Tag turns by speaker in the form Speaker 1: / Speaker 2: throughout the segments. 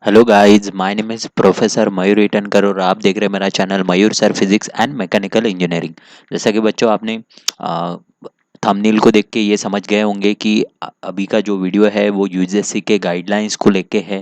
Speaker 1: Hello guys, my name is professor Mayur Itankar और आप देख रहे हैं मेरा channel Mayur sir physics and mechanical engineering. जैसा कि बच्चों आपने थंबनेल को देख के ये समझ गए होंगे कि अभी का जो वीडियो है वो यूजीसी के गाइडलाइंस को लेके है।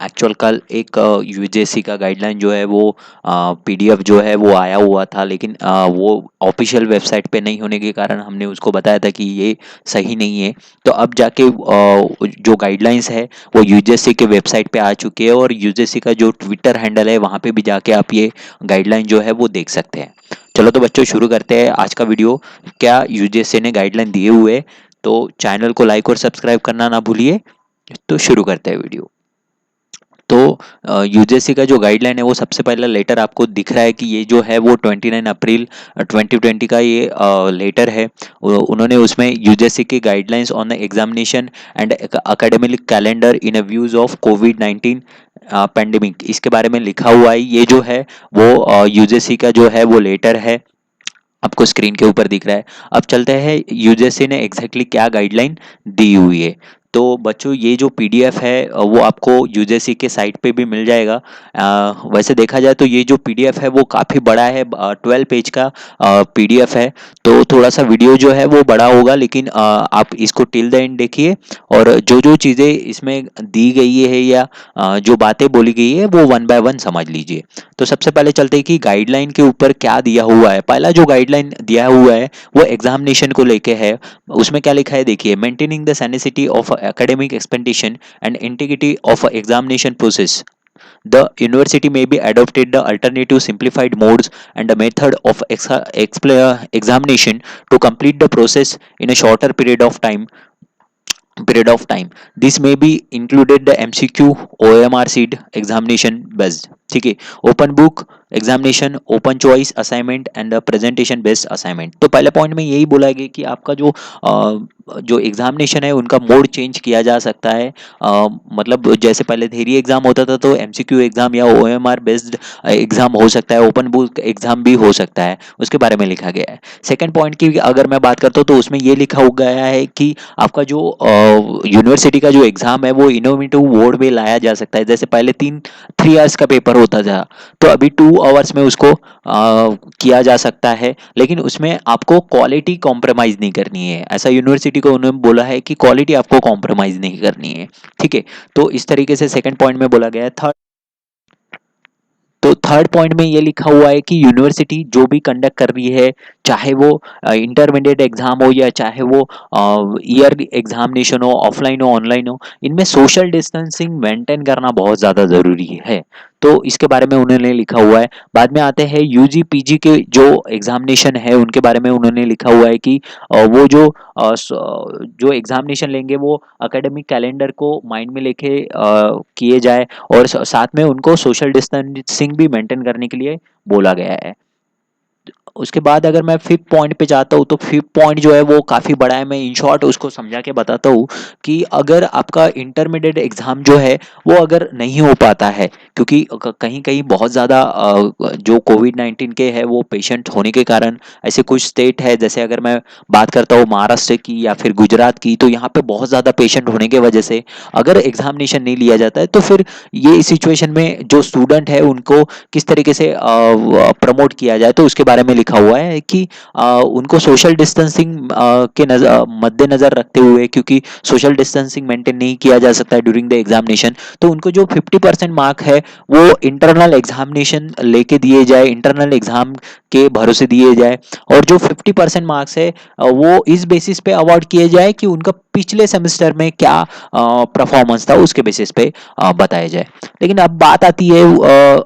Speaker 1: एक्चुअल कल एक यूजीसी का गाइडलाइन जो है वो पीडीएफ जो है वो आया हुआ था, लेकिन वो ऑफिशियल वेबसाइट पे नहीं होने के कारण हमने उसको बताया था कि ये सही नहीं है। तो अब जाके जो गाइडलाइंस है वो यूजीसी के वेबसाइट पे आ चुकी है और यूजीसी का जो ट्विटर हैंडल है वहाँ पे भी जाके आप ये गाइडलाइन जो है वो देख सकते हैं। चलो तो बच्चों शुरू करते हैं आज का वीडियो। क्या यूजीसी ने गाइडलाइन दिए हुए, तो चैनल को लाइक और सब्सक्राइब करना ना भूलिए। तो शुरू करते हैं वीडियो। तो यूजीसी का जो गाइडलाइन है वो सबसे पहला लेटर आपको दिख रहा है कि ये जो है वो 29 अप्रैल 2020 का ये लेटर है। उन्होंने उसमें यूजीसी की guidelines on the examination and academic calendar in views of Covid 19 pandemic, इसके बारे में लिखा हुआ है। ये जो है वो यूजीसी का जो है वो लेटर है, आपको स्क्रीन के ऊपर दिख रहा है। अब चलते हैं यूजीसी ने एग्जैक्टली क्या गाइडलाइन दी हुई है। तो बच्चों ये जो पीडीएफ है वो आपको यूजीसी के साइट पे भी मिल जाएगा। वैसे देखा जाए तो ये जो पीडीएफ है वो काफ़ी बड़ा है, 12 पेज का पीडीएफ है। तो थोड़ा सा वीडियो जो है वो बड़ा होगा, लेकिन आप इसको टिल द एंड देखिए और जो जो चीज़ें इसमें दी गई है या जो बातें बोली गई है वो वन बाय वन समझ लीजिए। तो सबसे पहले चलते हैं कि गाइडलाइन के ऊपर क्या दिया हुआ है। पहला जो गाइडलाइन दिया हुआ है वो एग्जामिनेशन को लेके है। उसमें क्या लिखा है देखिए, maintaining the sanctity of academic expectation and integrity of examination process, the university may be adopted the alternative simplified modes and the method of examination to complete the process in a shorter period of time. This may be included the MCQ, OMR seed examination based, ठीक है, open book examination, open choice assignment and presentation based assignment. तो पहले point में यही बोला गया कि आपका जो एग्जामिनेशन है उनका मोड चेंज किया जा सकता है। मतलब जैसे पहले थ्योरी एग्जाम होता था तो एमसीक्यू एग्जाम या ओएमआर बेस्ड एग्जाम हो सकता है, ओपन बुक एग्जाम भी हो सकता है, उसके बारे में लिखा गया है। सेकंड पॉइंट की अगर मैं बात करता हूँ तो उसमें ये लिखा गया है कि आपका जो यूनिवर्सिटी का जो एग्जाम है वो इनोवेटिव मोड में लाया जा सकता है। जैसे पहले 3 आवर्स का पेपर होता था, तो अभी 2 आवर्स में उसको किया जा सकता है, लेकिन उसमें आपको क्वालिटी कॉम्प्रोमाइज नहीं करनी है। ऐसा यूनिवर्सिटी को उन्होंने बोला है कि क्वालिटी आपको कॉम्प्रोमाइज नहीं करनी है, ठीक है। तो इस तरीके से सेकंड पॉइंट में बोला गया है। तो थर्ड पॉइंट में ये लिखा हुआ है कि यूनिवर्सिटी जो भी कंडक्ट कर रही है, चाहे वो इंटरमीडिएट एग्जाम हो या चाहे वो ईयर एग्जामिनेशन हो, ऑफलाइन हो ऑनलाइन हो, इनमें सोशल डिस्टेंसिंग मेंटेन करना बहुत ज़्यादा ज़रूरी है। तो इसके बारे में उन्होंने लिखा हुआ है। बाद में आते हैं यूजी पीजी के जो एग्जामिनेशन है उनके बारे में उन्होंने लिखा हुआ है कि वो जो एग्जामिनेशन लेंगे वो एकेडमिक कैलेंडर को माइंड में लेके किए जाए और साथ में उनको सोशल डिस्टेंसिंग भी मेंटेन करने के लिए बोला गया है। उसके बाद अगर मैं फिफ्थ पॉइंट पे जाता हूँ तो फिफ्थ पॉइंट जो है वो काफ़ी बड़ा है, मैं इन शॉर्ट उसको समझा के बताता हूँ कि अगर आपका इंटरमीडिएट एग्जाम जो है वो अगर नहीं हो पाता है, क्योंकि कहीं कहीं बहुत ज़्यादा जो कोविड 19 के है वो पेशेंट होने के कारण ऐसे कुछ स्टेट है, जैसे अगर मैं बात करता हूँ महाराष्ट्र की या फिर गुजरात की, तो यहाँ पे बहुत ज़्यादा पेशेंट होने की वजह से अगर एग्जामिनेशन नहीं लिया जाता है तो फिर ये सिचुएशन में जो स्टूडेंट है उनको किस तरीके से प्रमोट किया जाए, तो उसके बारे में लिखा हुआ है कि उनको सोशल डिस्टेंसिंग के मद्देनजर रखते हुए, क्योंकि सोशल डिस्टेंसिंग मेंटेन नहीं किया जा सकता है ड्यूरिंग द एग्जामिनेशन, तो उनको जो 50% मार्क है वो इंटरनल एग्जामिनेशन लेके दिए जाए, इंटरनल एग्जाम के भरोसे दिए जाए। और जो 50% मार्क्स है वो इस बेसिस पे अवार्ड किए जाए कि उनका पिछले सेमेस्टर में क्या परफॉर्मेंस था, उसके बेसिस पे बताया जाए। लेकिन अब बात आती है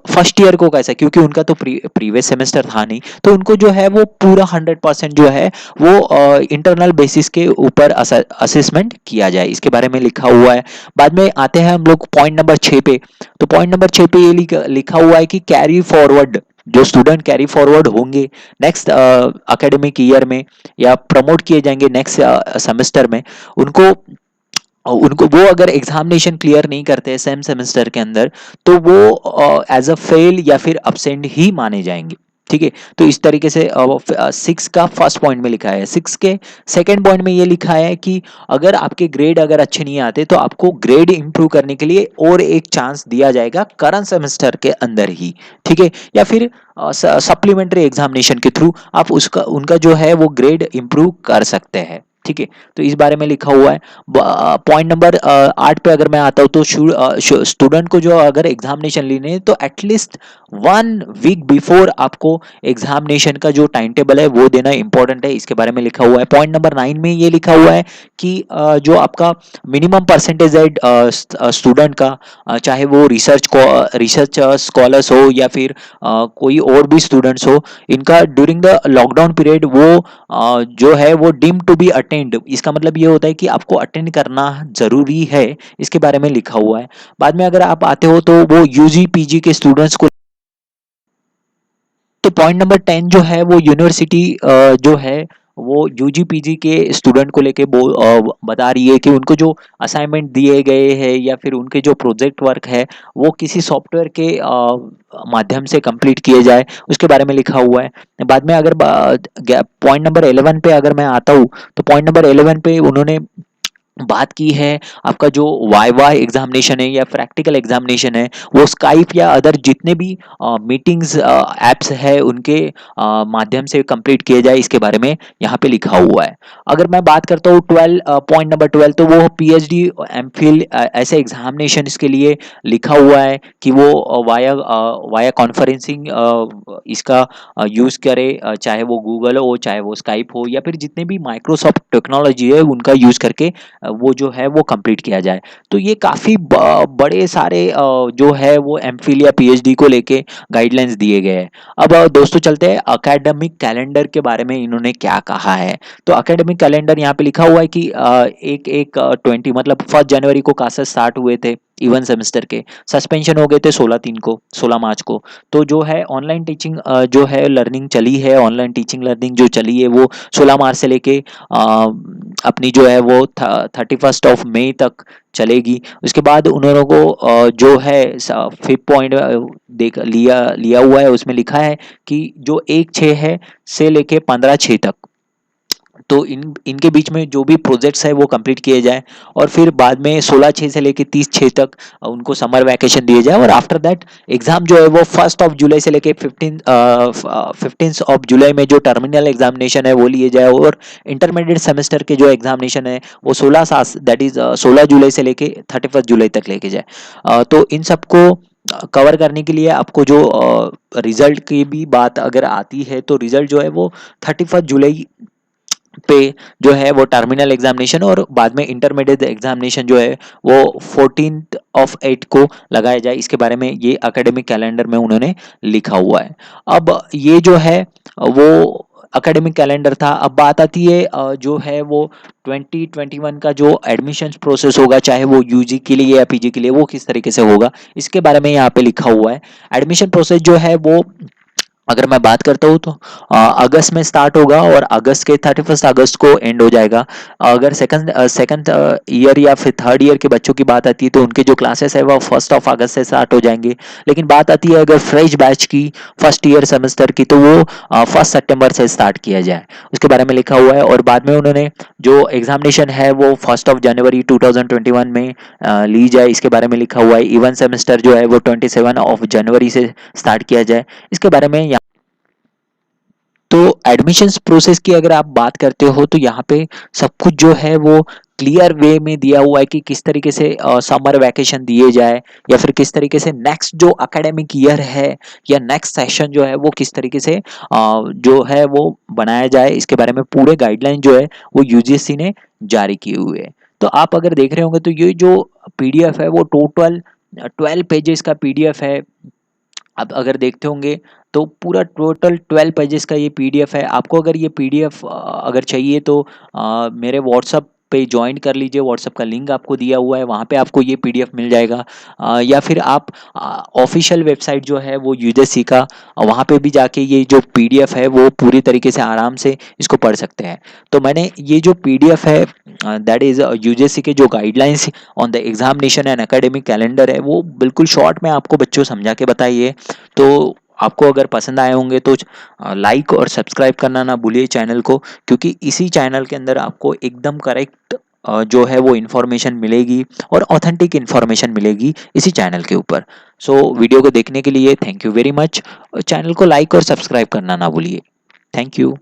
Speaker 1: फर्स्ट ईयर को कैसा, क्योंकि उनका तो प्रीवियस सेमेस्टर था नहीं, तो उनको जो है वो पूरा 100% जो है वो इंटरनल बेसिस के ऊपर असेसमेंट किया जाए, इसके बारे में लिखा हुआ है। बाद में आते हैं हम लोग पॉइंट नंबर 6 पे। तो पॉइंट नंबर 6 पे ये लिखा हुआ है कि कैरी फॉरवर्ड, जो स्टूडेंट कैरी फॉरवर्ड होंगे नेक्स्ट एकेडमिक ईयर में या प्रमोट किए जाएंगे नेक्स्ट सेमेस्टर में, उनको उनको वो अगर एग्जामिनेशन क्लियर नहीं करते सेम सेमेस्टर के अंदर, तो वो एज अ फेल या फिर अब्सेंट ही माने जाएंगे। ठीक है। तो इस तरीके से 6 का फर्स्ट पॉइंट में लिखा है। 6 के सेकंड पॉइंट में ये लिखा है कि अगर आपके ग्रेड अगर अच्छे नहीं आते तो आपको ग्रेड इंप्रूव करने के लिए और एक चांस दिया जाएगा करंट सेमेस्टर के अंदर ही, ठीक है, या फिर सप्लीमेंट्री एग्जामिनेशन के थ्रू आप उसका उनका जो है वो ग्रेड इंप्रूव कर सकते हैं, ठीक है। तो इस बारे में लिखा हुआ है। पॉइंट नंबर 8 पे अगर मैं आता हूँ तो स्टूडेंट को जो अगर एग्जामिनेशन लेने हैं तो एटलीस्ट 1 वीक बिफोर आपको एग्जामिनेशन का जो टाइम टेबल है वो देना इंपॉर्टेंट है, इसके बारे में लिखा हुआ है। पॉइंट नंबर 9 में ये लिखा हुआ है कि जो आपका मिनिमम परसेंटेज है स्टूडेंट का, चाहे वो रिसर्च स्कॉलर्स हो या फिर कोई और भी स्टूडेंट्स हो, इनका ड्यूरिंग द लॉकडाउन पीरियड वो जो है वो डीम टू बी अटेंड, इसका मतलब ये होता है कि आपको अटेंड करना जरूरी है, इसके बारे में लिखा हुआ है। बाद में अगर आप आते हो तो वो यूजी पीजी के स्टूडेंट्स को, तो पॉइंट नंबर 10 जो है वो यूनिवर्सिटी जो है वो यूजी पीजी के स्टूडेंट को लेके बता रही है कि उनको जो असाइनमेंट दिए गए हैं या फिर उनके जो प्रोजेक्ट वर्क है वो किसी सॉफ्टवेयर के माध्यम से कंप्लीट किए जाए, उसके बारे में लिखा हुआ है। बाद में अगर पॉइंट नंबर 11 पे अगर मैं आता हूँ तो पॉइंट नंबर 11 पे उन्होंने बात की है आपका जो वाइवा एग्जामिनेशन है या प्रैक्टिकल एग्जामिनेशन है वो स्काइप या अदर जितने भी मीटिंग्स एप्स है उनके माध्यम से कंप्लीट किए जाए, इसके बारे में यहाँ पे लिखा हुआ है। अगर मैं बात करता हूँ 12 पॉइंट नंबर 12, तो वो पीएचडी एमफिल ऐसे एग्जामिनेशन के लिए लिखा हुआ है कि वो वाया कॉन्फ्रेंसिंग इसका यूज़ करे, चाहे वो गूगल हो चाहे वो स्काइप हो या फिर जितने भी माइक्रोसॉफ्ट टेक्नोलॉजी है उनका यूज़ करके वो जो है वो कंप्लीट किया जाए। तो ये काफ़ी बड़े सारे जो है वो एमफिल या पीएचडी को लेके गाइडलाइंस दिए गए हैं। अब दोस्तों चलते हैं एकेडमिक कैलेंडर के बारे में इन्होंने क्या कहा है। तो एकेडमिक कैलेंडर यहाँ पे लिखा हुआ है कि एक एक 20 मतलब 1 जनवरी को क्लासेस स्टार्ट हुए थे इवन सेमेस्टर के, सस्पेंशन हो गए थे 16 मार्च को। तो जो है ऑनलाइन टीचिंग जो है लर्निंग चली है, ऑनलाइन टीचिंग लर्निंग जो चली है वो 16 मार्च से लेके अपनी जो है वो 31 मई तक चलेगी। उसके बाद उन लोगों को जो है 5th पॉइंट देख लिया हुआ है, उसमें लिखा है कि जो 1/6 है से लेके 15/6 तक, तो इनके बीच में जो भी प्रोजेक्ट्स है वो कंप्लीट किए जाए और फिर बाद में 16/6 से लेके 30/6 तक उनको समर वैकेशन दिए जाए और आफ्टर दैट एग्जाम जो है वो 1 जुलाई से लेके 15 जुलाई में जो टर्मिनल एग्जामिनेशन है वो लिए जाए और इंटरमीडिएट सेमेस्टर के जो एग्जामिनेशन है वो 16 दैट इज 16 जुलाई से लेके 31 जुलाई तक लेके जाए। तो इन सबको कवर करने के लिए आपको जो रिजल्ट की भी बात अगर आती है तो रिजल्ट जो है वो 31 जुलाई पे जो है वो टर्मिनल एग्जामिनेशन और बाद में इंटरमीडिएट एग्जामिनेशन जो है वो 14th of 8 को लगाया जाए, इसके बारे में ये एकेडमिक कैलेंडर में उन्होंने लिखा हुआ है। अब ये जो है वो एकेडमिक कैलेंडर था। अब बात आती है जो है वो 2021 का जो एडमिशन प्रोसेस होगा, चाहे वो यूजी के लिए या पीजी के लिए, वो किस तरीके से होगा इसके बारे में यहाँ पे लिखा हुआ है। एडमिशन प्रोसेस जो है वो अगर मैं बात करता हूँ तो अगस्त में स्टार्ट होगा और अगस्त के 31 अगस्त को एंड हो जाएगा। अगर सेकंड ईयर या फिर थर्ड ईयर के बच्चों की बात आती है तो उनके जो क्लासेस है वो 1 अगस्त से स्टार्ट हो जाएंगे। लेकिन बात आती है अगर फ्रेश बैच की फर्स्ट ईयर सेमेस्टर की तो वो 1 सितंबर से स्टार्ट किया जाए, उसके बारे में लिखा हुआ है। और बाद में उन्होंने जो एग्जामिनेशन है वो 1 जनवरी 2021 में ली जाए, इसके बारे में लिखा हुआ है। इवन सेमेस्टर जो है वो 27 जनवरी से स्टार्ट किया जाए, इसके बारे में। तो एडमिशंस प्रोसेस की अगर आप बात करते हो तो यहाँ पे सब कुछ जो है वो क्लियर वे में दिया हुआ है कि किस तरीके से समर वैकेशन दिए जाए या फिर किस तरीके से नेक्स्ट जो एकेडमिक ईयर है या नेक्स्ट सेशन जो है वो किस तरीके से जो है वो बनाया जाए, इसके बारे में पूरे गाइडलाइन जो है वो यूजीसी ने जारी किए हुए है। तो आप अगर देख रहे होंगे तो ये जो पीडीएफ है वो टोटल 12 पेजेस का पीडीएफ है। आप अगर देखते होंगे तो पूरा टोटल 12 पेजेस का ये पीडीएफ है। आपको अगर ये पीडीएफ अगर चाहिए तो मेरे व्हाट्सअप पे ज्वाइन कर लीजिए, व्हाट्सअप का लिंक आपको दिया हुआ है, वहाँ पे आपको ये पीडीएफ मिल जाएगा। या फिर आप ऑफिशियल वेबसाइट जो है वो यूजीसी का, वहाँ पे भी जाके ये जो पीडीएफ है वो पूरी तरीके से आराम से इसको पढ़ सकते हैं। तो मैंने ये जो पीडीएफ है दैट इज यूजीसी के जो guidelines on the examination and academic calendar है वो बिल्कुल शॉर्ट में आपको बच्चों समझा के बताइए। तो आपको अगर पसंद आए होंगे तो लाइक और सब्सक्राइब करना ना भूलिए चैनल को, क्योंकि इसी चैनल के अंदर आपको एकदम करेक्ट जो है वो इन्फॉर्मेशन मिलेगी और ऑथेंटिक इन्फॉर्मेशन मिलेगी इसी चैनल के ऊपर। सो वीडियो को देखने के लिए thank you very much. Channel को लाइक और सब्सक्राइब करना ना भूलिए। Thank you.